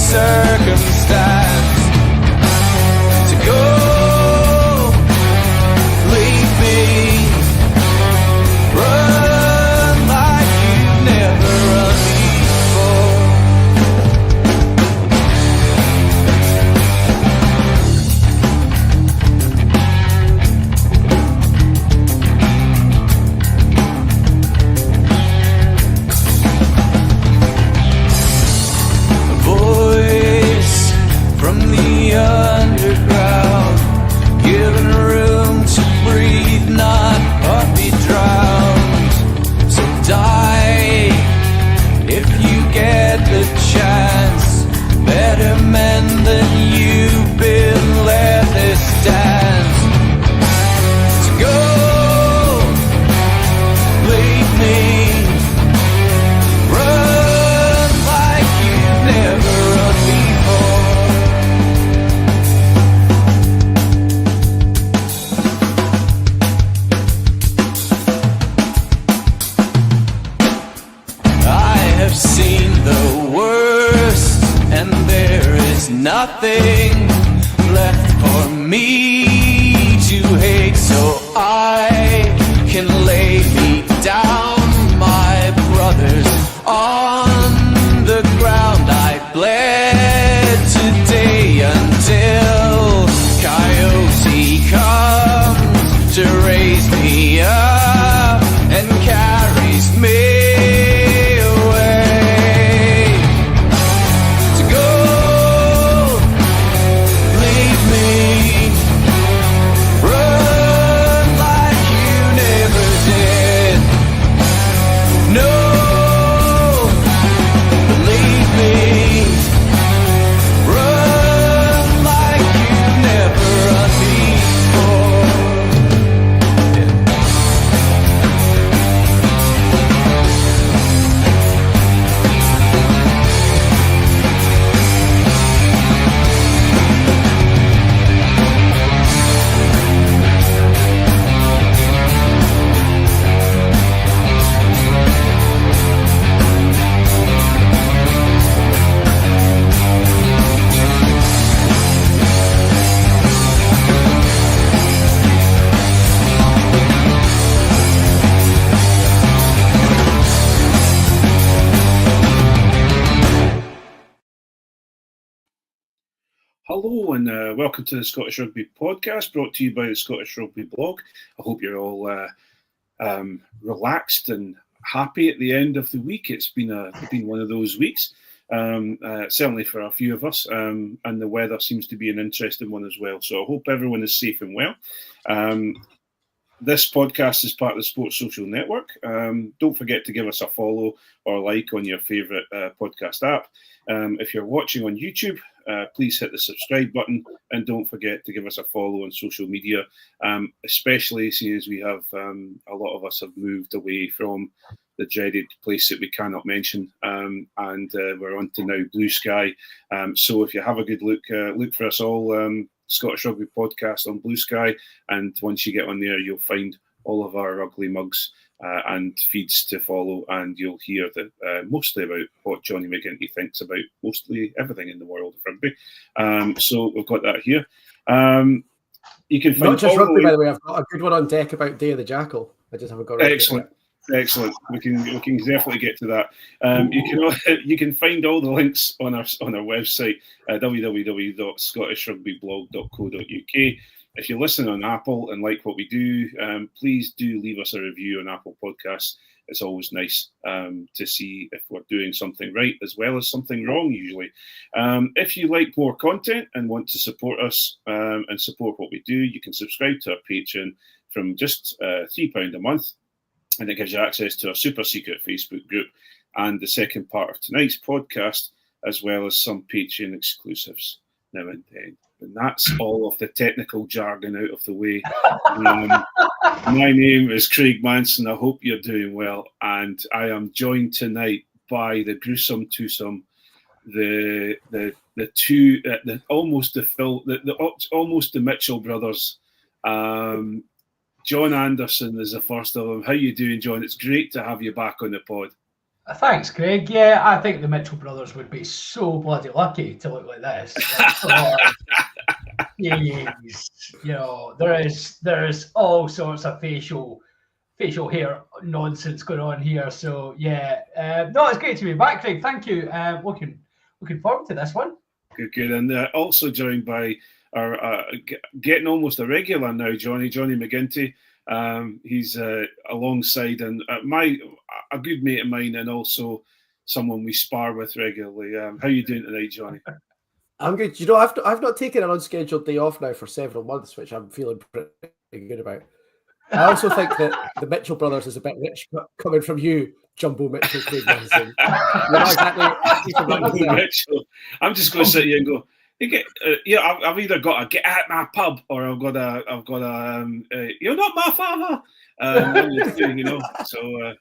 circumstance to go. Leave me, run like you've never run before. A voice from the underground, given room to breathe, not be drowned. So die if you get the chance. Better men than you've been, let this dance to go. Leave me, run like you've never run before. I have seen the worst, and there is nothing left for me to hate, so I can lay me down, my brothers, on the ground. I bled today until Coyote comes to raise me up and carries me away. To go, leave me, run like you never did. No, leave me, run like you've never run before. Hello and welcome to the Scottish Rugby podcast, brought to you by the Scottish Rugby blog. I hope you're all relaxed and happy at the end of the week. It's been one of those weeks, certainly for a few of us, and the weather seems to be an interesting one as well. So I hope everyone is safe and well. This podcast is part of the Sports Social Network. Don't forget to give us a follow or like on your favourite podcast app. If you're watching on YouTube, please hit the subscribe button and don't forget to give us a follow on social media, especially seeing as we have a lot of us have moved away from the dreaded place that we cannot mention, and we're on to now Blue Sky. So if you have a good look for us all, Scottish Rugby podcast on Blue Sky, and once you get on there, you'll find all of our ugly mugs and feeds to follow, and you'll hear that mostly about what Johnny McGinty thinks about mostly everything in the world of rugby. So we've got that here. You can find not just rugby, by the way. I've got a good one on deck about Day of the Jackal. I just haven't got excellent. Excellent. We can definitely get to that. You can find all the links on our website, www.scottishrugbyblog.co.uk. If you listen on Apple and like what we do, please do leave us a review on Apple Podcasts. It's always nice to see if we're doing something right as well as something wrong, usually. If you like more content and want to support us and support what we do, you can subscribe to our Patreon from just £3 a month. And it gives you access to our super secret Facebook group and the second part of tonight's podcast, as well as some Patreon exclusives now and then. And that's all of the technical jargon out of the way. My name is Craig Manson. I hope you're doing well. And I am joined tonight by the gruesome twosome, the almost the Mitchell brothers. John Anderson is the first of them. How you doing, John? It's great to have you back on the pod. Thanks, Craig. Yeah, I think the Mitchell brothers would be so bloody lucky to look like this. Jeez, there is all sorts of facial hair nonsense going on here. So yeah, no, it's great to be back, Craig. Thank you. Looking forward to this one. Good. And also joined by our getting almost a regular now, Johnny McGinty. He's alongside and a good mate of mine, and also someone we spar with regularly. How are you doing tonight, Johnny? I'm good. You know, I've not taken an unscheduled day off now for several months, which I'm feeling pretty good about. I also think that the Mitchell brothers is a bit rich coming from you, Jumbo Mitchell, Craig Matheson. You're not exactly Mitchell. I'm just going to sit here and go. I've either got a get at my pub, or I've got a you're not my father. You know, so.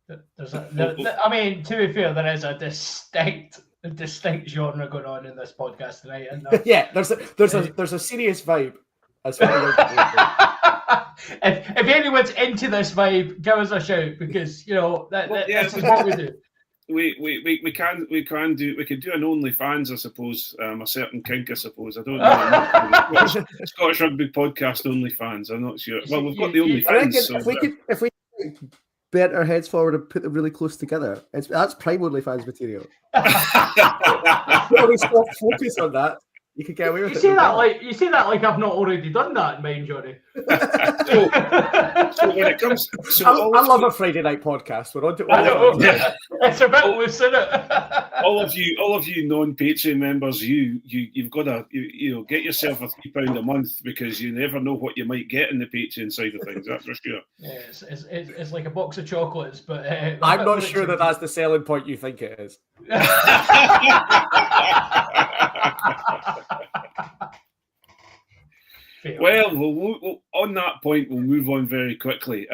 I mean, to be fair, there is a distinct genre going on in this podcast tonight, isn't there? Yeah, there's a serious vibe. As far if anyone's into this vibe, give us a shout, because this is what we do. We can do an OnlyFans, I suppose. A certain kink, I suppose. I don't know. Scottish Rugby podcast OnlyFans. I'm not sure. Well, we've got the OnlyFans. If we bent our heads forward and put them really close together, that's prime OnlyFans material. Really soft focus on that. You could get away with it. You say that like I've not already done that in mine, Johnny. So when it comes, I love a Friday night podcast. We're on to it's a bit loose, isn't it? all of you non-Patreon members, you've got to get yourself a £3 a month, because you never know what you might get in the Patreon side of things. That's for sure. Yeah, it's like a box of chocolates, but I'm not sure that's the selling point you think it is. Well, we'll, on that point, we'll move on very quickly.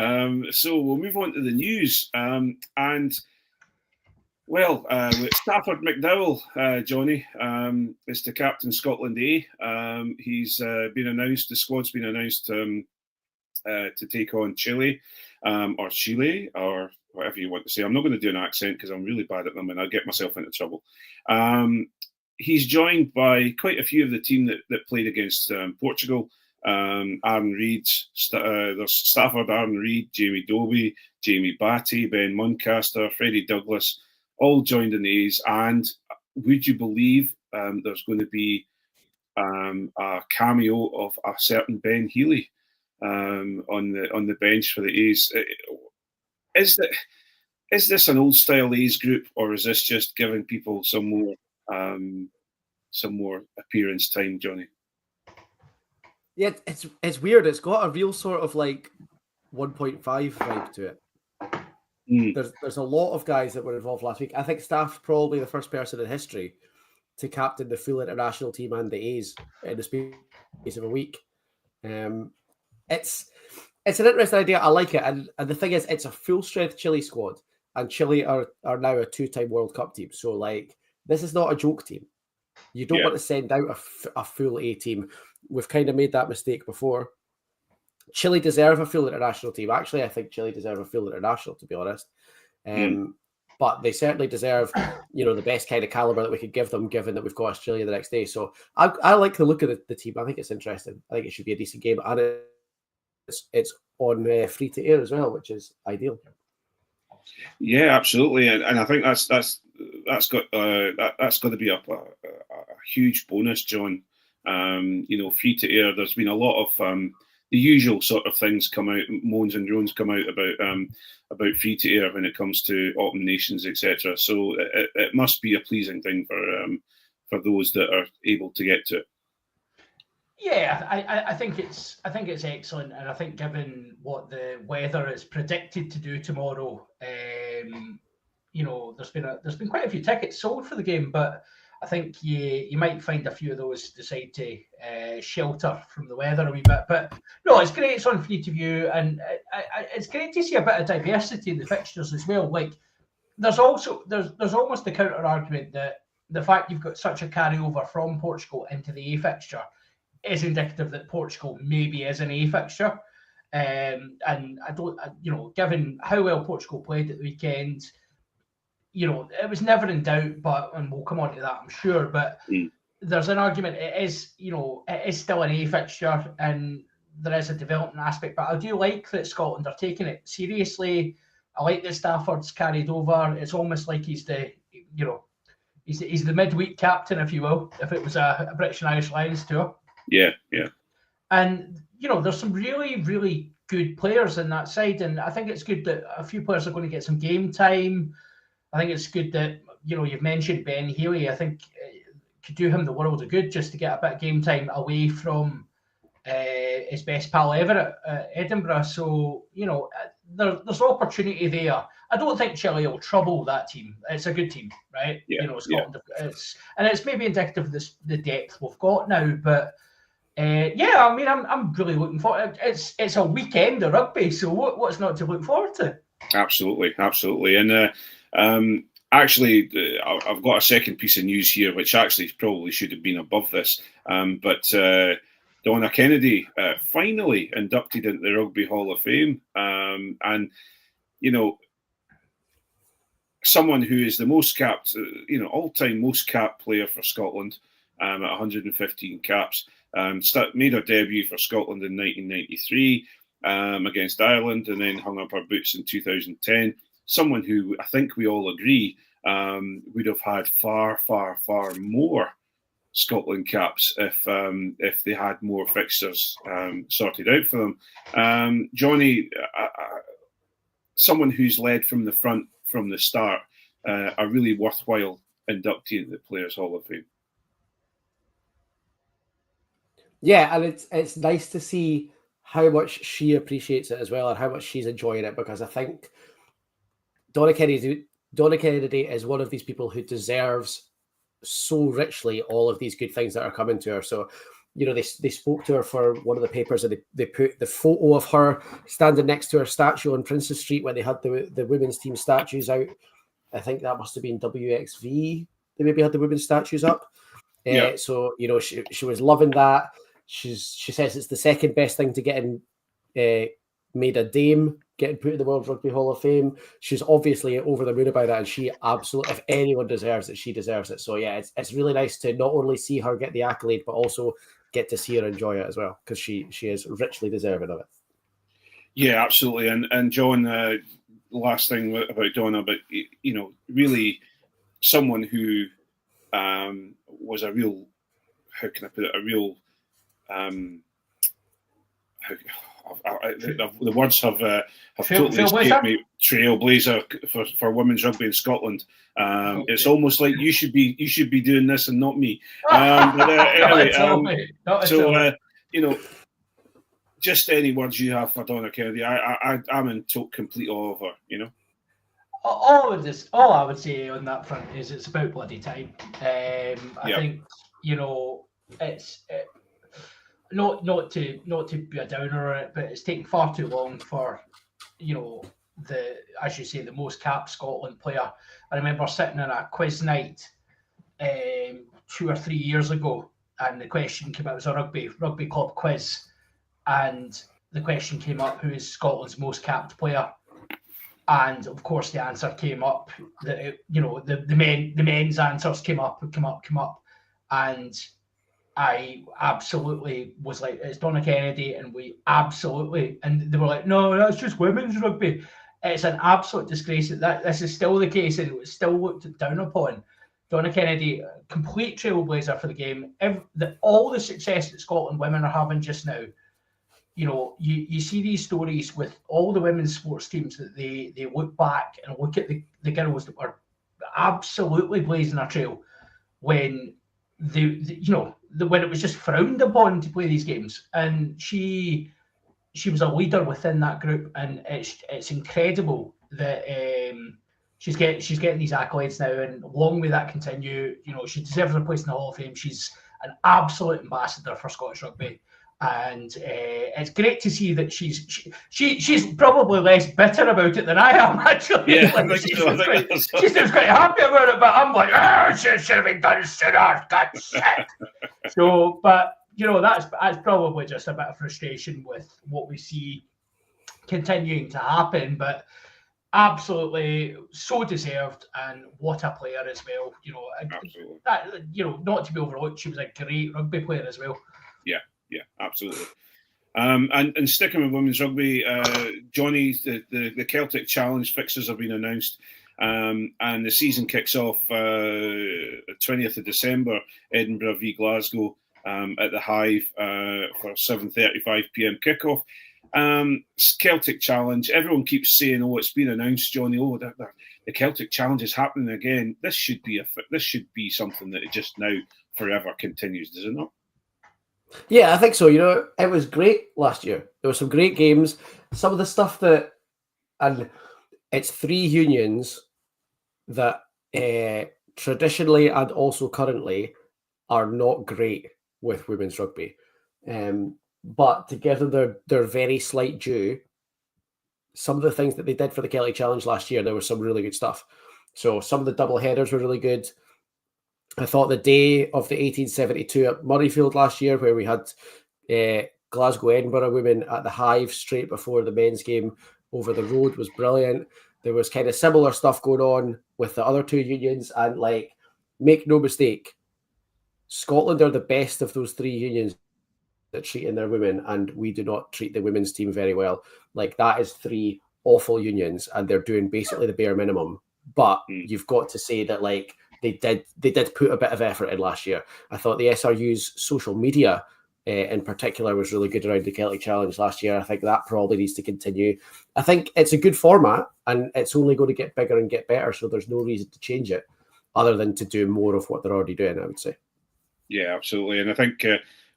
So we'll move on to the news. Stafford McDowell, Johnny, is to captain Scotland A. He's been announced. The squad's been announced to take on Chile, or whatever you want to say. I'm not going to do an accent because I'm really bad at them and I'll get myself into trouble. He's joined by quite a few of the team that played against Portugal. Aaron Reid, there's Stafford, Aaron Reid, Jamie Dobie, Jamie Batty, Ben Muncaster, Freddie Douglas, all joined in the A's. And would you believe there's going to be a cameo of a certain Ben Healy on the bench for the A's? Is this an old style A's group, or is this just giving people some more appearance time, Johnny? Yeah, it's weird. It's got a real sort of like 1.5 vibe to it. There's a lot of guys that were involved last week. I think Staff's probably the first person in history to captain the full international team and the A's in the space of a week. It's an interesting idea. I like it, and the thing is, it's a full strength Chile squad, and Chile are now a 2-time World Cup team. So like, this is not a joke team. You don't want to send out a full A team. We've kind of made that mistake before. Chile deserve a full international team. Actually, I think Chile deserve a full international, to be honest. But they certainly deserve, the best kind of caliber that we could give them, given that we've got Australia the next day. So I like the look of the team. I think it's interesting. I think it should be a decent game, and it's on free to air as well, which is ideal. Yeah, absolutely, and I think that's got to be a huge bonus, John. Free to air. There's been a lot of the usual sort of things come out, moans and groans come out about free to air when it comes to Autumn Nations, etc. So it must be a pleasing thing for those that are able to get to it. Yeah, I think it's excellent, and I think given what the weather is predicted to do tomorrow, there's been quite a few tickets sold for the game, but I think you might find a few of those decide to shelter from the weather a wee bit. But no, it's great. It's on free to view, and it's great to see a bit of diversity in the fixtures as well. Like there's almost the counter argument that the fact you've got such a carryover from Portugal into the A fixture is indicative that Portugal maybe is an A fixture. And I don't, given how well Portugal played at the weekend, it was never in doubt, and we'll come on to that, I'm sure. But there's an argument. It is still an A fixture, and there is a development aspect. But I do like that Scotland are taking it seriously. I like that Stafford's carried over. It's almost like he's the midweek captain, if you will, if it was a British and Irish Lions tour. Yeah. And there's some really, really good players in that side, and I think it's good that a few players are going to get some game time. I think it's good that you've mentioned Ben Healy. I think it could do him the world of good just to get a bit of game time away from his best pal ever at Edinburgh. So there's opportunity there. I don't think Chile will trouble that team. It's a good team, right? Scotland. Yeah. It's maybe indicative of the depth we've got now, but. I'm really looking forward. It's a weekend of rugby, so what's not to look forward to? Absolutely, and actually, I've got a second piece of news here, which actually probably should have been above this. But Donna Kennedy finally inducted into the Rugby Hall of Fame, and someone who is the most capped, all-time most capped player for Scotland at 115 caps. Made her debut for Scotland in 1993 against Ireland, and then hung up her boots in 2010. Someone who I think we all agree would have had far, far, far more Scotland caps if they had more fixtures sorted out for them. Jonny, someone who's led from the front from the start, a really worthwhile inductee at the Players' Hall of Fame. Yeah, and it's nice to see how much she appreciates it as well, and how much she's enjoying it, because I think Donna Kennedy is one of these people who deserves so richly all of these good things that are coming to her. So, they spoke to her for one of the papers, and they put the photo of her standing next to her statue on Princess Street when they had the women's team statues out. I think that must have been WXV. They maybe had the women's statues up. Yeah. So, she was loving that. She says it's the second best thing to getting made a dame, getting put in the World Rugby Hall of Fame. She's obviously over the moon about that, and she absolutely, if anyone deserves it, she deserves it. So yeah, it's really nice to not only see her get the accolade, but also get to see her enjoy it as well, because she is richly deserving of it. Yeah, absolutely. And John, last thing about Donna, but really someone who was a real, how can I put it, a real the words have totally escaped me. Trailblazer for women's rugby in Scotland. Okay. It's almost like you should be doing this and not me. But anyway, just any words you have for Donna Kennedy. I'm in complete awe of her. All I would say on that front is it's about bloody time. I think it's. Not to be a downer on it, but it's taken far too long for, as you say, the most capped Scotland player. I remember sitting in a quiz night 2 or 3 years ago, and the question came out. It was a rugby club quiz, and the question came up: who is Scotland's most capped player? And of course, the answer came up. The men's answers came up, and I absolutely was like, it's Donna Kennedy, and and they were like, no, that's just women's rugby. It's an absolute disgrace that this is still the case, and it was still looked down upon. Donna Kennedy, complete trailblazer for the game. All the success that Scotland women are having just now, you see these stories with all the women's sports teams that they look back and look at the girls that were absolutely blazing a trail when when it was just frowned upon to play these games, and she was a leader within that group, and it's incredible that she's getting these accolades now, and long may that continue. She deserves a place in the Hall of Fame. She's an absolute ambassador for Scottish rugby, and it's great to see that she's probably less bitter about it than I am, actually. Yeah, she seems quite happy about it, but I'm like, she should have been done sooner. God shit. So, but that's probably just a bit of frustration with what we see continuing to happen. But Absolutely, so deserved, and what a player as well. Absolutely. That not to be overlooked, she was a great rugby player as well. Yeah, absolutely. And sticking with women's rugby, Jonny, the Celtic Challenge fixtures have been announced, and the season kicks off 20th of December, Edinburgh v Glasgow at the Hive for 7:35 p.m. kickoff. Celtic Challenge. Everyone keeps saying, "Oh, it's been announced, Jonny. Oh, the Celtic Challenge is happening again." This should be something that just now forever continues, does it not? Yeah, I think so. It was great last year. There were some great games. Some of the stuff and it's 3 unions that traditionally and also currently are not great with women's rugby. But to give them their very slight due, some of the things that they did for the Celtic Challenge last year, there was some really good stuff. So some of the double headers were really good. I thought the day of the 1872 at Murrayfield last year, where we had Glasgow Edinburgh women at the Hive straight before the men's game over the road, was brilliant. There was kind of similar stuff going on with the other 2 unions, and make no mistake, Scotland are the best of those 3 unions at treating their women, and we do not treat the women's team very well. That is 3 awful unions, and they're doing basically the bare minimum. But you've got to say that they did put a bit of effort in last year. I thought the SRU's social media in particular was really good around the Celtic Challenge last year. I think that probably needs to continue. I think it's a good format, and it's only going to get bigger and get better, so there's no reason to change it other than to do more of what they're already doing, I would say. Yeah, absolutely. And I think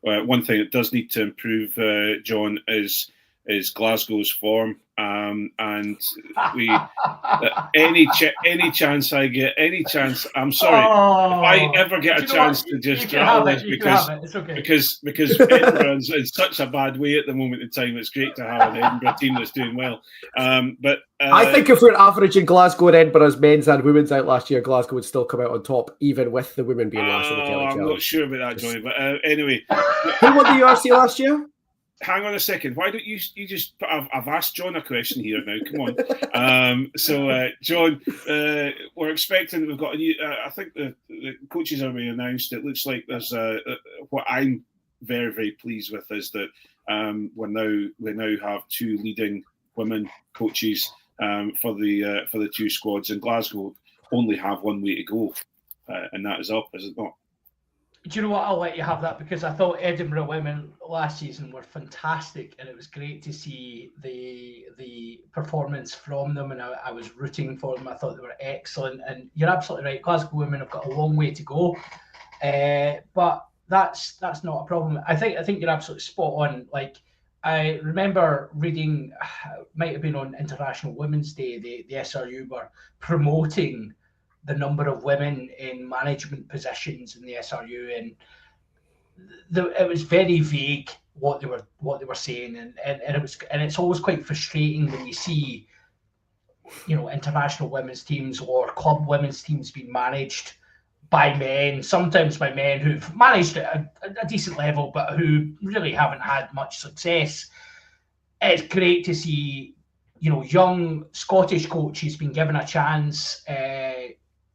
one thing that does need to improve, John, is Glasgow's form. And we any chance I get, I'm sorry, if I ever get a chance to just rattle this because Edinburgh's in such a bad way at the moment in time, it's great to have an Edinburgh team that's doing well. But I think if we're averaging Glasgow and Edinburgh's men's and women's out last year, Glasgow would still come out on top, even with the women being last in the Celtic Challenge. I'm not sure about that, Johnny. But anyway, who won the URC last year? Hang on a second. Why don't you just? I've asked John a question here now. Come on. John, we're expecting. We've got a new. I think the coaches are being announced. It looks like there's what I'm very, very pleased with is that we now have 2 leading women coaches for the 2 squads, and Glasgow only have 1 way to go, and that is up, is it not? Do you know what? I'll let you have that, because I thought Edinburgh women last season were fantastic, and it was great to see the performance from them, and I was rooting for them. I thought they were excellent, and you're absolutely right. Glasgow women have got a long way to go, but that's not a problem. I think you're absolutely spot on. I remember reading, might have been on International Women's Day, the SRU were promoting the number of women in management positions in the SRU, and it was very vague what they were saying, and it's always quite frustrating when you see, international women's teams or club women's teams being managed by men, sometimes by men who've managed at a decent level, but who really haven't had much success. It's great to see, young Scottish coaches being given a chance.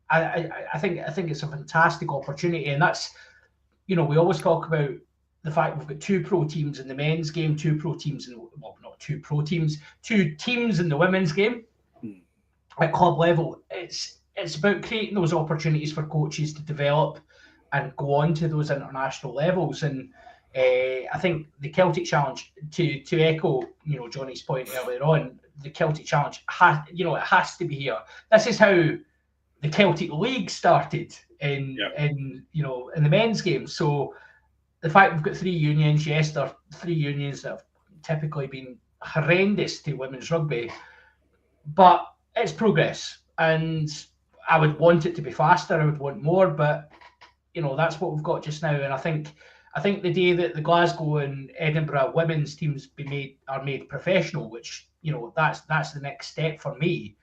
I think it's a fantastic opportunity, and that's, we always talk about the fact we've got 2 pro teams in the men's game, 2 pro teams not 2 pro teams, 2 teams in the women's game at club level. It's about creating those opportunities for coaches to develop and go on to those international levels. And I think the Celtic Challenge, to echo, Johnny's point earlier on, the Celtic Challenge it has to be here. This is how the Celtic League started in the men's game. So the fact we've got 3 unions, yes, there are 3 unions that have typically been horrendous to women's rugby, but it's progress, and I would want it to be faster. I would want more, but that's what we've got just now. And I think the day that the Glasgow and Edinburgh women's teams are made professional, which that's the next step for me.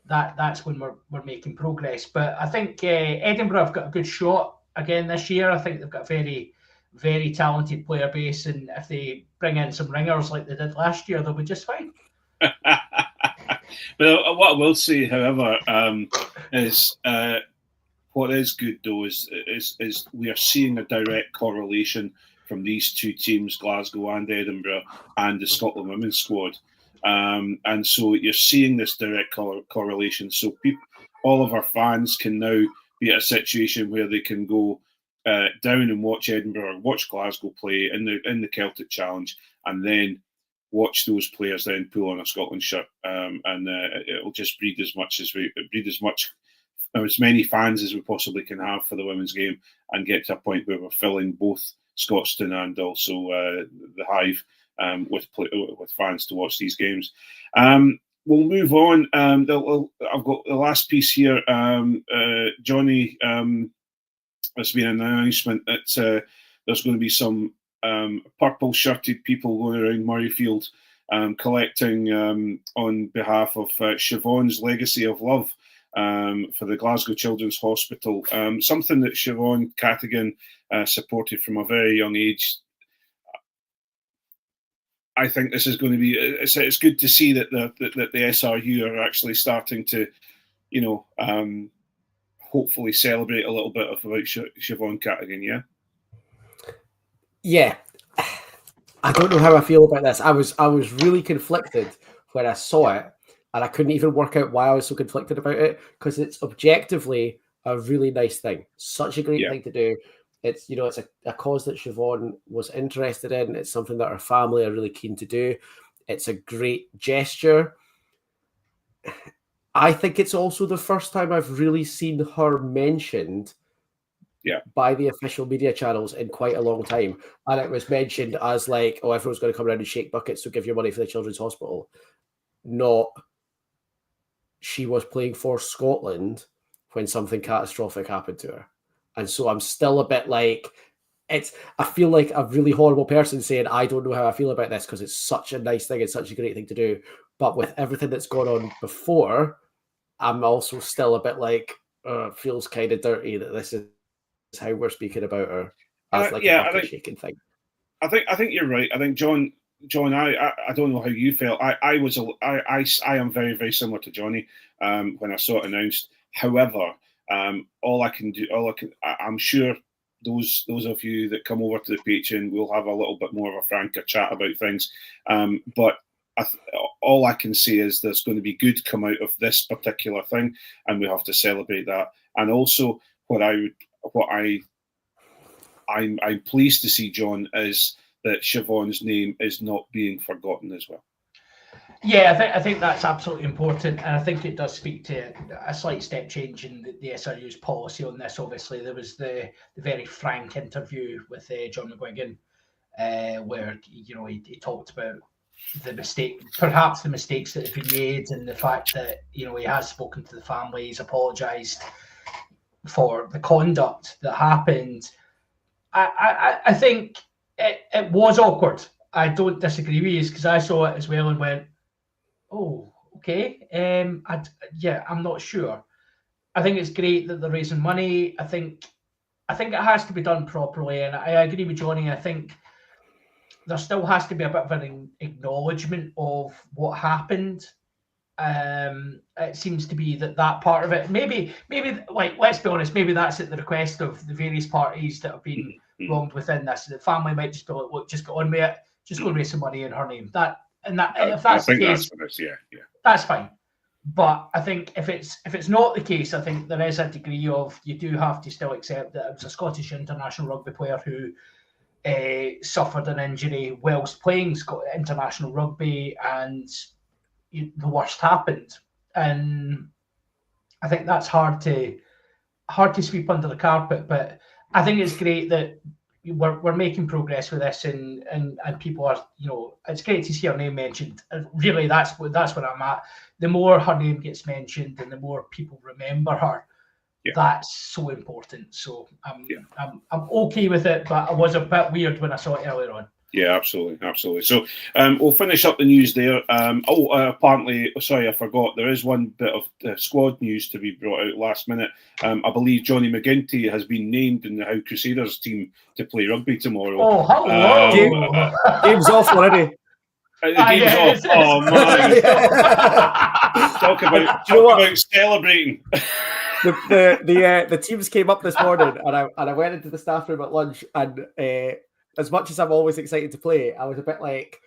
That's when we're making progress. But I think Edinburgh have got a good shot again this year. I think they've got a very, very talented player base, and if they bring in some ringers like they did last year, they'll be just fine. But what I will say, however, is what is good though is we are seeing a direct correlation from these two teams, Glasgow and Edinburgh, and the Scotland women's squad. And so you're seeing this direct correlation. So all of our fans can now be at a situation where they can go down and watch Edinburgh or watch Glasgow play in the Celtic Challenge, and then watch those players then pull on a Scotland shirt, and it'll just breed as many fans as we possibly can have for the women's game, and get to a point where we're filling both Scotstoun and also the Hive with fans to watch these games. We'll move on. I've got the last piece here. Jonny, there's been an announcement that there's going to be some purple-shirted people going around Murrayfield collecting on behalf of Siobhan's Legacy of Love for the Glasgow Children's Hospital. Something that Siobhan Catigan supported from a very young age. I think this is going to be. It's good to see that the SRU are actually starting to, hopefully celebrate a little bit about Siobhan Catigan. Yeah. Yeah, I don't know how I feel about this. I was really conflicted when I saw it, and I couldn't even work out why I was so conflicted about it, because it's objectively a really nice thing, such a great thing to do. It's it's a cause that Siobhan was interested in. It's something that her family are really keen to do. It's a great gesture. I think it's also the first time I've really seen her mentioned by the official media channels in quite a long time. And it was mentioned as like, oh, everyone's going to come around and shake buckets, so give your money for the Children's Hospital. Not she was playing for Scotland when something catastrophic happened to her. And so I'm still a bit like, I feel like a really horrible person saying, I don't know how I feel about this, because it's such a nice thing. It's such a great thing to do. But with everything that's gone on before, I'm also still a bit like, feels kind of dirty that this is how we're speaking about her as like a bucket shaking thing. I think you're right. I think John, I don't know how you felt. I am very, very similar to Jonny when I saw it announced. However, I'm sure those of you that come over to the Patreon will have a little bit more of a franker chat about things. But all I can say is there's going to be good come out of this particular thing, and we have to celebrate that. And also, I'm pleased to see, John, is that Siobhan's name is not being forgotten as well. Yeah, I think that's absolutely important, and I think it does speak to a slight step change in the SRU's policy on this. Obviously, there was the very frank interview with John McGuigan, where he talked about perhaps the mistakes that have been made, and the fact that he has spoken to the family, he's apologised for the conduct that happened. I think it was awkward. I don't disagree with you, because I saw it as well and went, oh, okay. I'm not sure. I think it's great that they're raising money. I think it has to be done properly, and I agree with Jonny. I think there still has to be a bit of an acknowledgement of what happened. It seems to be that part of it, maybe, like, let's be honest, maybe that's at the request of the various parties that have been wronged within this. The family might just go, look, just get on with it, just go and raise some money in her name. If that's the case, that's fine. But I think if it's not the case, I think there is a degree of, you do have to still accept that it was a Scottish international rugby player who suffered an injury whilst playing international rugby, and the worst happened. And I think that's hard to sweep under the carpet. But I think it's great that we're making progress with this, and people are, it's great to see her name mentioned. Really, that's where I'm at. The more her name gets mentioned, and the more people remember her, that's so important. So I'm okay with it, but I was a bit weird when I saw it earlier on. Yeah, absolutely. So we'll finish up the news there. Apparently, sorry, I forgot. There is one bit of squad news to be brought out last minute. I believe Johnny McGinty has been named in the How Crusaders team to play rugby tomorrow. Oh, hello! Game's off already. The game's off. Oh man! Talk about celebrating. The teams came up this morning, and I went into the staff room at lunch, and as much as I'm always excited to play, I was a bit like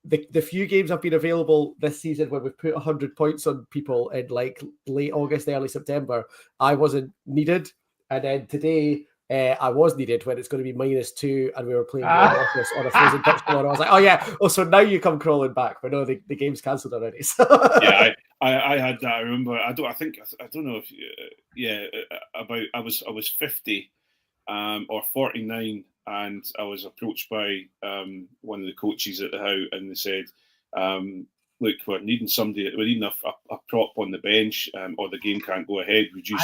the few games have been available this season when we've put 100 points on people in like late August, early September. I wasn't needed, and then today. I was needed when it's going to be -2 and we were playing Office on a frozen pitch tomorrow. I was like, oh yeah, so now you come crawling back. But no, the game's cancelled already. So. Yeah, I had that. I remember. I don't know if I was 50 or 49, and I was approached by one of the coaches at the house, and they said, look, we're needing a prop on the bench, or the game can't go ahead. Would you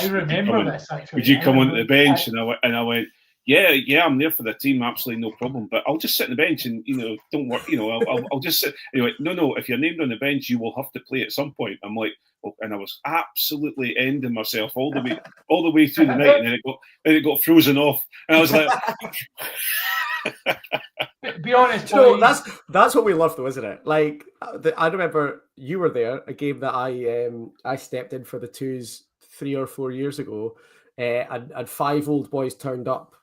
come onto the bench? And I went, yeah, I'm there for the team, absolutely no problem. But I'll just sit on the bench and don't work. I'll just sit. Anyway, no. If you're named on the bench, you will have to play at some point. I'm like, oh, and I was absolutely ending myself all the way through the night, and then it got frozen off, and I was like. Be honest, that's what we love, though, isn't it? Like, I remember you were there, a game that I stepped in for the twos 3 or 4 years ago, and 5 old boys turned up.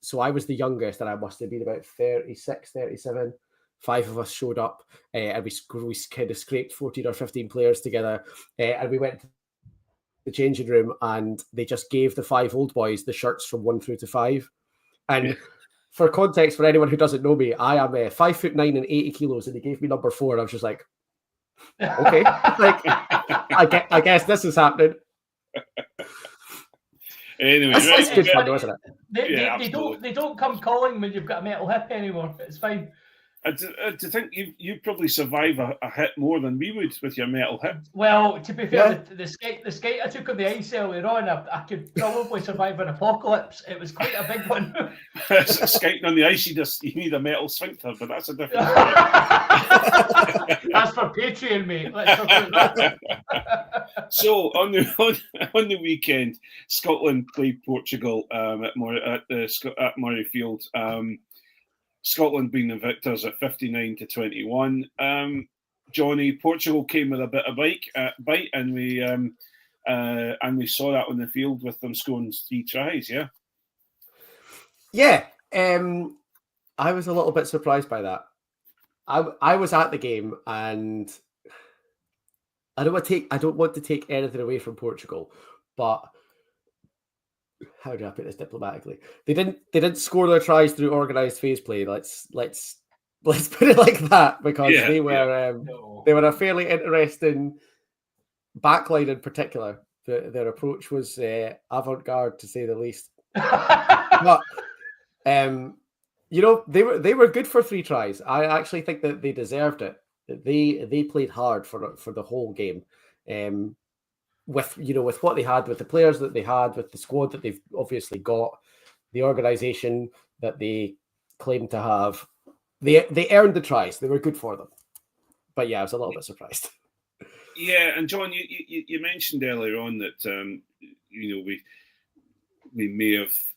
So I was the youngest, and I must have been about 36, 37. 5 of us showed up, and we kind of scraped 14 or 15 players together, and we went to the changing room, and they just gave the 5 old boys the shirts from 1 through to 5, and. For context, for anyone who doesn't know me, I am 5'9" and 80 kilos, and they gave me number 4. And I was just like, okay, like I guess this is happening. Anyway, it's good fun, isn't it? They don't come calling when you've got a metal hip anymore. It's fine. To think you'd probably survive a hit more than we would with your metal hip. Well, to be fair, the skate I took on the ice earlier on, I could probably survive an apocalypse. It was quite a big one. Skating on the ice, you need a metal sphincter, but that's a different That's for Patreon, mate. Let's talk about that. So on the weekend, Scotland played Portugal at Murrayfield. Scotland being the victors at 59-21. Jonny, Portugal came with a bit of bite, and we saw that on the field with them scoring 3 tries. Yeah. I was a little bit surprised by that. I was at the game, and I don't want to take anything away from Portugal, but. How do I put this diplomatically? They didn't score their tries through organised phase play. Let's put it like that, because they were a fairly interesting backline in particular. Their approach was avant-garde, to say the least. But they were good for 3 tries. I actually think that they deserved it. They played hard for the whole game. With what they had, with the players that they had, with the squad that they've obviously got, the organisation that they claim to have, they earned the tries. They were good for them. But yeah, I was a little bit surprised. Yeah, and John, you mentioned earlier on that we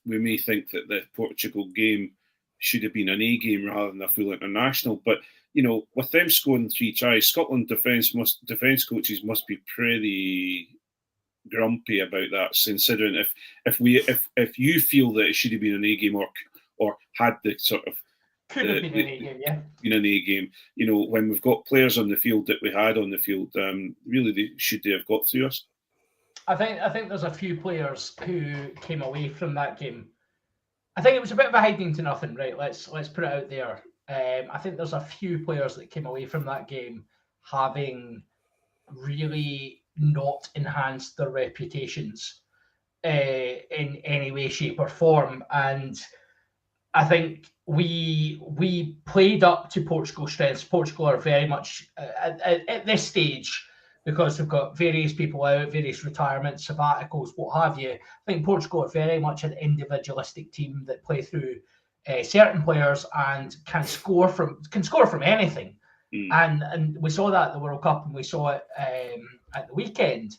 may think that the Portugal game should have been an A game rather than a full international, but with them scoring 3 tries, Scotland defence coaches must be pretty grumpy about that, considering if you feel that it should have been an A game or had the sort of could have been an A game, yeah. Been an A game. When we've got players on the field that we had on the field, really they have got through us. I think there's a few players who came away from that game. I think it was a bit of a hiding to nothing, right? Let's put it out there. I think there's a few players that came away from that game having really not enhanced their reputations in any way, shape, or form. And I think we played up to Portugal's strengths. Portugal are very much at this stage, because we've got various people out, various retirements, sabbaticals, what have you. I think Portugal are very much an individualistic team that play through certain players and can score from anything. And we saw that at the World Cup, and we saw it at the weekend.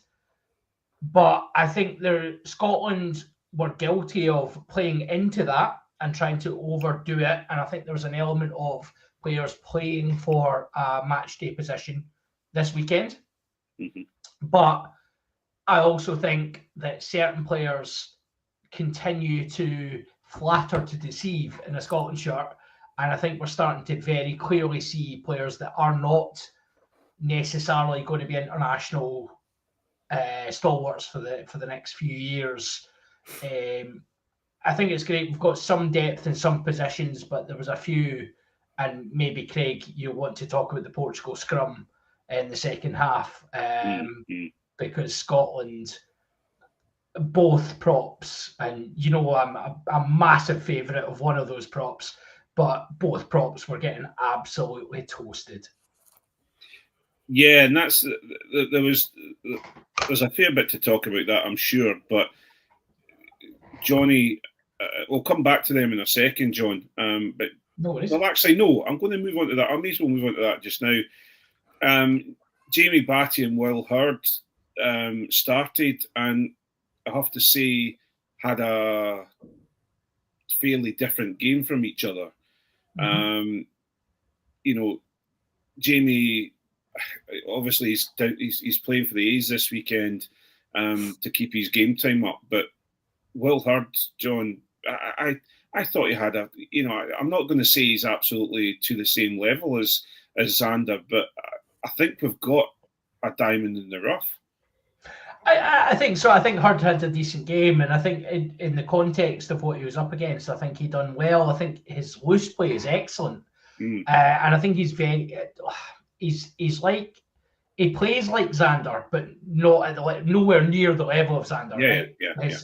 But I think Scotland were guilty of playing into that and trying to overdo it. And I think there was an element of players playing for a match day position this weekend. Mm-hmm. But I also think that certain players continue to flatter to deceive in a Scotland shirt. And I think we're starting to very clearly see players that are not necessarily going to be international stalwarts for the next few years. I think it's great. We've got some depth in some positions, but there was a few, and maybe Craig, you want to talk about the Portugal scrum in the second half, because Scotland, both props, and you know I'm a massive favourite of one of those props, but both props were getting absolutely toasted. Yeah, and there's a fair bit to talk about that, I'm sure, but Johnny, we'll come back to them in a second, John. But no worries. Well, actually, no. I'm going to move on to that. I may as well move on to that just now. Jamie Batty and Will Hurd started, and I have to say, had a fairly different game from each other. You know, Jamie, obviously, he's playing for the A's this weekend to keep his game time up, but Will Hurd, John, I thought he had I'm not going to say he's absolutely to the same level as Xander, but I think we've got a diamond in the rough. I think so. I think Hurd had a decent game, and I think in the context of what he was up against, I think he done well. I think his loose play is excellent, and I think he's like, he plays like Xander, but not at nowhere near the level of Xander. Yeah, right?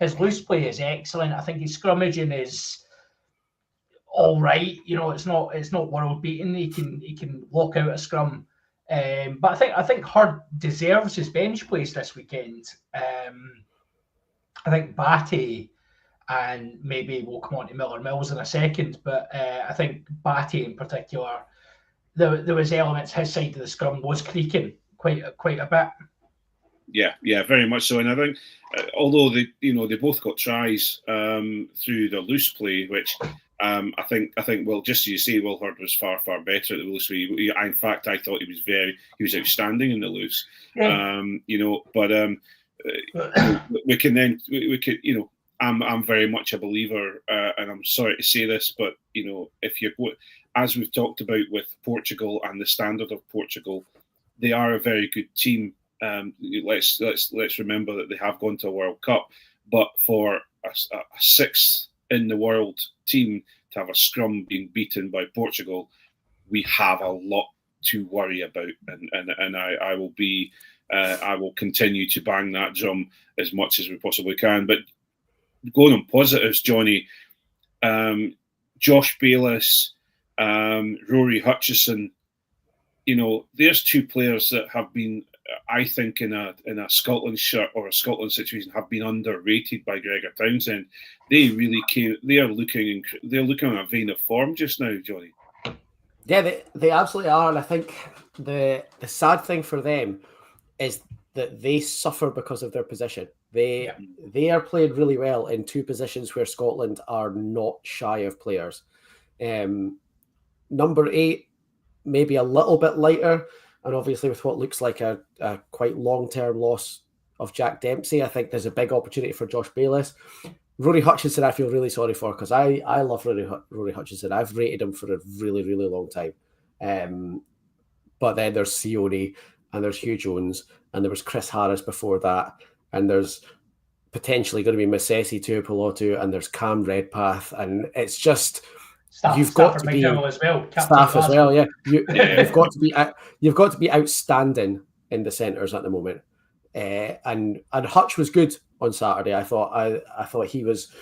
His loose play is excellent. I think his scrummaging is all right. You know, it's not world beating. He can walk out a scrum. But I think Hurd deserves his bench place this weekend. I think Batty, and maybe we'll come on to Miller Mills in a second, but I think Batty in particular, there was elements his side of the scrum was creaking quite a bit. Yeah, very much so. And I think, although they both got tries through the loose play, which I think well, just as you say, Will Hurd was far better at the loose play. In fact, I thought he was outstanding in the loose. Yeah. I'm very much a believer, and I'm sorry to say this, but if you, as we've talked about with Portugal and the standard of Portugal, they are a very good team. Let's remember that they have gone to a World Cup, but for a sixth in the world team to have a scrum being beaten by Portugal, we have a lot to worry about, and I will continue to bang that drum as much as we possibly can. But going on positives, Johnny, Josh Bayliss, Rory Hutchison, there's two players that have been, I think, in a Scotland shirt or a Scotland situation, have been underrated by Gregor Townsend. They really came. They're looking on a vein of form just now, Johnny. Yeah, they absolutely are, and I think the sad thing for them is that they suffer because of their position. They are playing really well in two positions where Scotland are not shy of players. Number 8, maybe a little bit lighter, and obviously with what looks like a quite long-term loss of Jack Dempsey, I think there's a big opportunity for Josh Bayliss. Rory Hutchison, I feel really sorry for, because I love Rory Hutchison. I've rated him for a really, really long time. But then there's Sione, and there's Hugh Jones, and there was Chris Harris before that, and there's potentially going to be Masesi Tuipulotu, and there's Cam Redpath, and it's just you've got to be as well. Staff as well, yeah. You've got to be outstanding in the centres at the moment. And Hutch was good on Saturday. I thought he was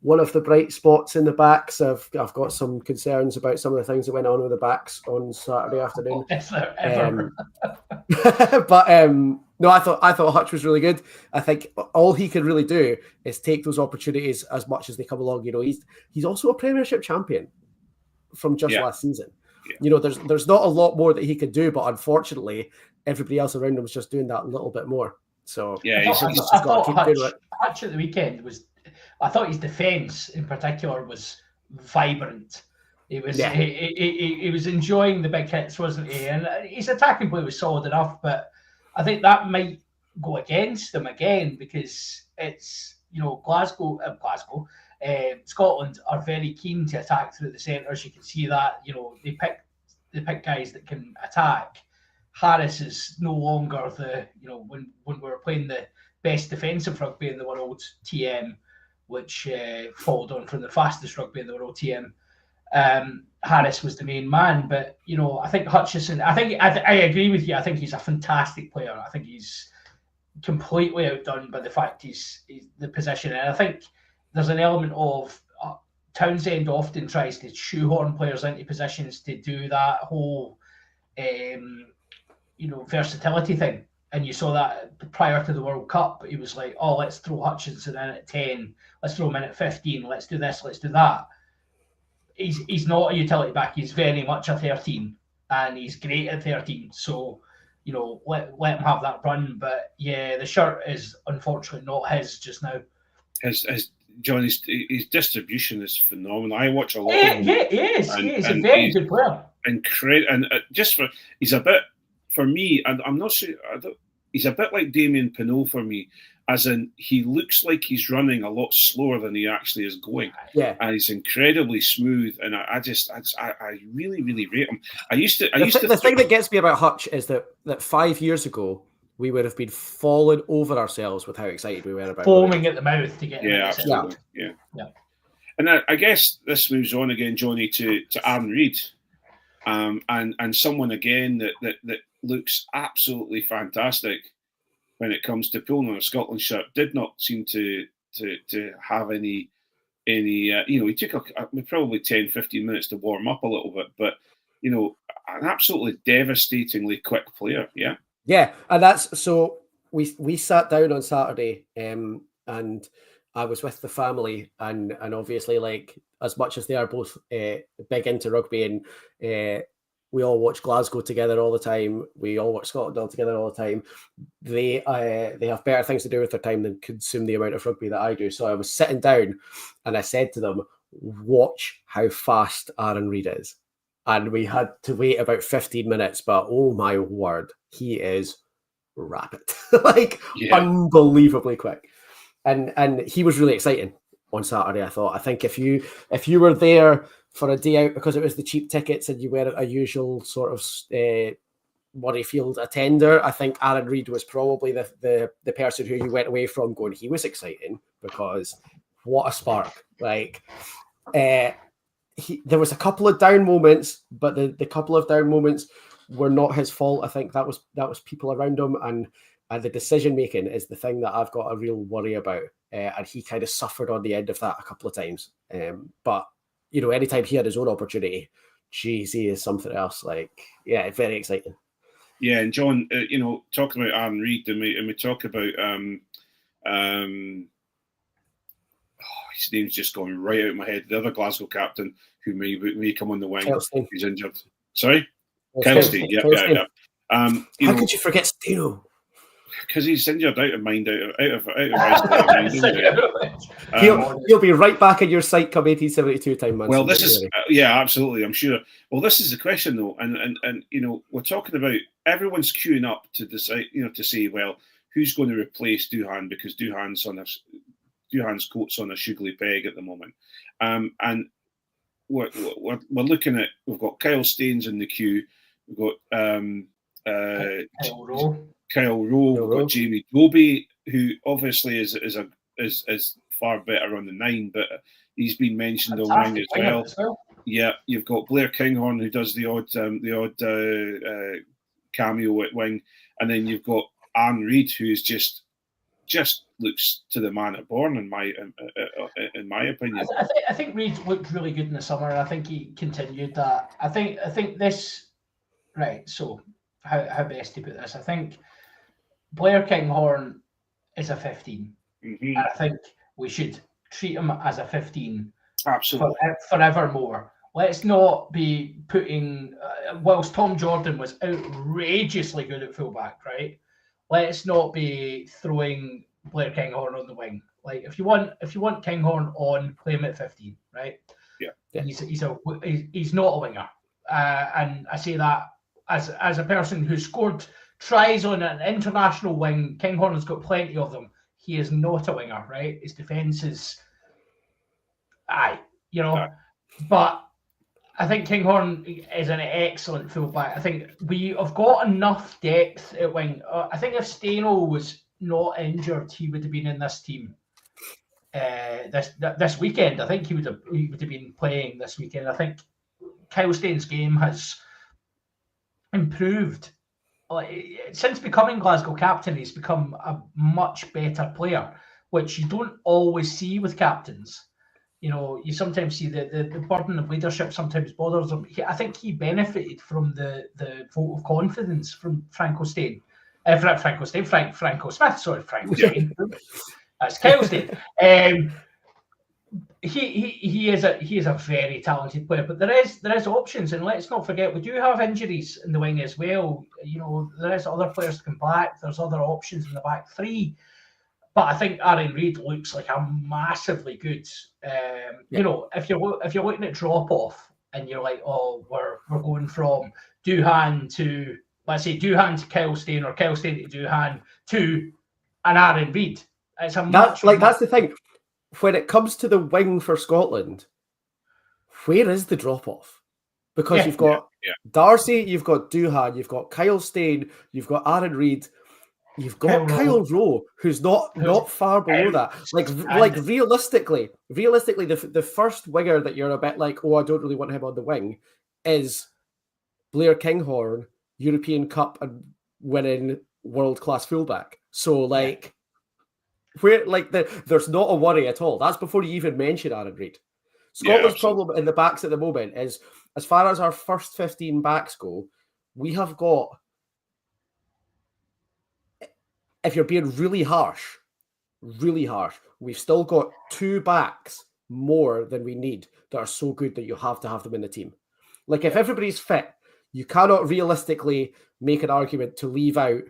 one of the bright spots in the backs. I've got some concerns about some of the things that went on with the backs on Saturday afternoon. But no, I thought Hutch was really good. I think all he can really do is take those opportunities as much as they come along. He's also a Premiership champion from just last season. Yeah. There's not a lot more that he could do, but unfortunately, everybody else around him was just doing that little bit more. So I thought Hutch at the weekend was. I thought his defence in particular was vibrant. He was he was enjoying the big hits, wasn't he? And his attacking play was solid enough, but I think that might go against them again because it's Glasgow, Scotland are very keen to attack through the centres. You can see that they pick guys that can attack. Harris is no longer the when we were playing the best defensive rugby in the world, TM, which followed on from the fastest rugby in the world, TM. Harris was the main man, but I think Hutchison. I agree with you. I think he's a fantastic player. I think he's completely outdone by the fact he's the position, and I think there's an element of Townsend often tries to shoehorn players into positions to do that whole versatility thing. And you saw that prior to the World Cup. He was like, oh, let's throw Hutchinson in at 10, let's throw him in at 15, let's do this, let's do that. He's not a utility back. He's very much a 13, and he's great at 13. So, let him have that run. But yeah, the shirt is unfortunately not his just now. His Johnny's distribution is phenomenal. I watch a lot. Yeah, he is. He is a very good player. Incredible, and he's a bit for me. And I'm not sure. He's a bit like Damien Pinot for me. As in, he looks like he's running a lot slower than he actually is going. Yeah, and he's incredibly smooth. And I really, really rate him. The thing that gets me about Hutch is that 5 years ago we would have been falling over ourselves with how excited we were about foaming at the mouth to get him. Yeah, absolutely. Yeah. And I guess this moves on again, Johnny, to Aaron Reid, and someone again that looks absolutely fantastic. When it comes to pulling on a Scotland shirt, did not seem to have any he took probably 10-15 minutes to warm up a little bit, but an absolutely devastatingly quick player. Yeah, and that's so we sat down on Saturday, and I was with the family, and obviously, like, as much as they are both big into rugby, and we all watch Glasgow together all the time. We all watch Scotland all together all the time. They have better things to do with their time than consume the amount of rugby that I do. So I was sitting down and I said to them, watch how fast Aaron Reid is. And we had to wait about 15 minutes, but oh my word, he is rapid. Unbelievably quick. And he was really exciting on Saturday, I thought. I think if you were there for a day out because it was the cheap tickets and you were a usual sort of Murrayfield attender, I think Aaron Reid was probably the person who you went away from going, he was exciting, because what a spark. There was a couple of down moments, but the couple of down moments were not his fault. I think that was people around him, and the decision making is the thing that I've got a real worry about. And he kind of suffered on the end of that a couple of times. But anytime he had his own opportunity, geez, he is something else. Very exciting. Yeah, and John, talking about Aaron Reid, and we talk about his name's just going right out of my head. The other Glasgow captain who may come on the wing, who's injured. Sorry, Kelsey. Yeah. How could you forget Steno? Because he's injured out of mind, out of his mind. He'll be right back in your sight come 1872 time, man. Well, this is absolutely, I'm sure. Well, this is the question though, and we're talking about everyone's queuing up to decide, to say, well, who's going to replace Duhan, because Duhan's coat's on a sugary peg at the moment, and we're looking at, we've got Kyle Staines in the queue, we've got Kyle Rowe, we've got Jamie Doby, who obviously is far better on the 9, but he's been mentioned on wing as well. Yeah, you've got Blair Kinghorn, who does the odd cameo at wing, and then you've got Aaron Reid, who's just looks to the man at born, in my opinion. I think Reid looked really good in the summer, and I think he continued that. I think this, right. So how best to put this? I think Blair Kinghorn is a 15, and I think we should treat him as a 15 absolutely forevermore. Let's not be putting, whilst Tom Jordan was outrageously good at fullback, right? Let's not be throwing Blair Kinghorn on the wing. If you want Kinghorn on, play him at 15, right? Yeah. Yeah. He's not a winger, and I say that as a person who scored tries on an international wing. Kinghorn has got plenty of them. He is not a winger, right? His defence is, but I think Kinghorn is an excellent fullback. I think we have got enough depth at wing. I think if Steno was not injured, he would have been in this team this weekend. I think he would have been playing this weekend. I think Kyle Stain's game has improved. Since becoming Glasgow captain, he's become a much better player, which you don't always see with captains. You sometimes see the burden of leadership sometimes bothers him. I think he benefited from the vote of confidence from Franco Stain. Franco Smith, sorry, Franco Stain. That's Kyle Stain. He is a very talented player, but there is options, and let's not forget we do have injuries in the wing as well. There is other players to come back. There's other options in the back three. But I think Aaron Reid looks like a massively good. If you're looking at drop off and you're like, oh, we're going from Duhan to, let's say, Duhan to Kyle Stain, or Kyle Stain to Duhan to an Aaron Reid. It's that's the thing. When it comes to the wing for Scotland, where is the drop off? Because you've got Darcy, you've got Duhan, you've got Kyle Stain, you've got Aaron Reid. You've got Kyle Rowe, who's not far below that. Like realistically, the first winger that you're a bit like, oh, I don't really want him on the wing, is Blair Kinghorn, European Cup and winning world-class fullback. So there's not a worry at all. That's before you even mention Aaron Reid. Scotland's problem in the backs at the moment is, as far as our first 15 backs go, we have got, if you're being really harsh, we've still got 2 backs more than we need that are so good that you have to have them in the team. Like, if everybody's fit, you cannot realistically make an argument to leave out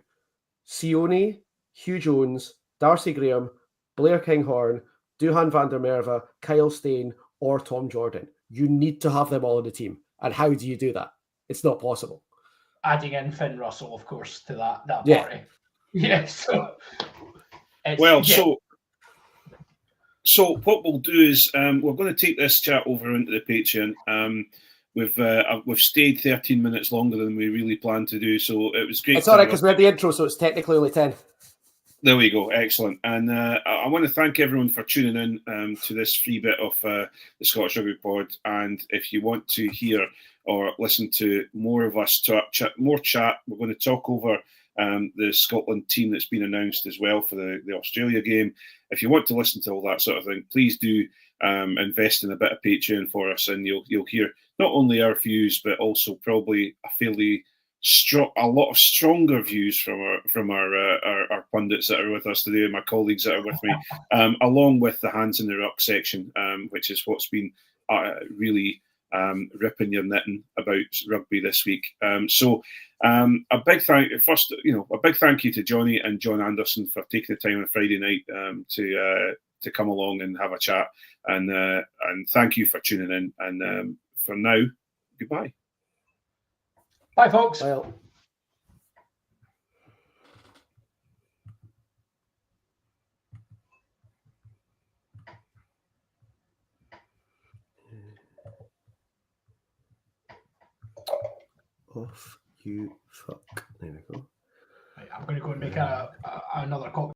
Sione, Hugh Jones, Darcy Graham, Blair Kinghorn, Duhan van der Merwe, Kyle Stain, or Tom Jordan. You need to have them all in the team. And how do you do that? It's not possible. Adding in Finn Russell, of course, to that party. Yeah, so what we'll do is we're going to take this chat over into the Patreon. We've stayed 13 minutes longer than we really planned to do, so it was great. It's all right because we had the intro, so it's technically only 10. There we go, excellent. And I want to thank everyone for tuning in to this free bit of the Scottish Rugby Pod. And if you want to hear or listen to more of us chat, we're going to talk over the Scotland team that's been announced as well for the Australia game. If you want to listen to all that sort of thing, please do invest in a bit of Patreon for us, and you'll hear not only our views but also probably a lot of stronger views from our pundits that are with us today, and my colleagues that are with me, along with the Hands in the Ruck section, which is what's been really ripping your knitting about rugby this week. A big thank you to Jonny and John Anderson for taking the time on Friday night to come along and have a chat, and thank you for tuning in. And for now, goodbye. Bye, folks. Well. Off you fuck. There we go. Right, I'm going to go and make another copy.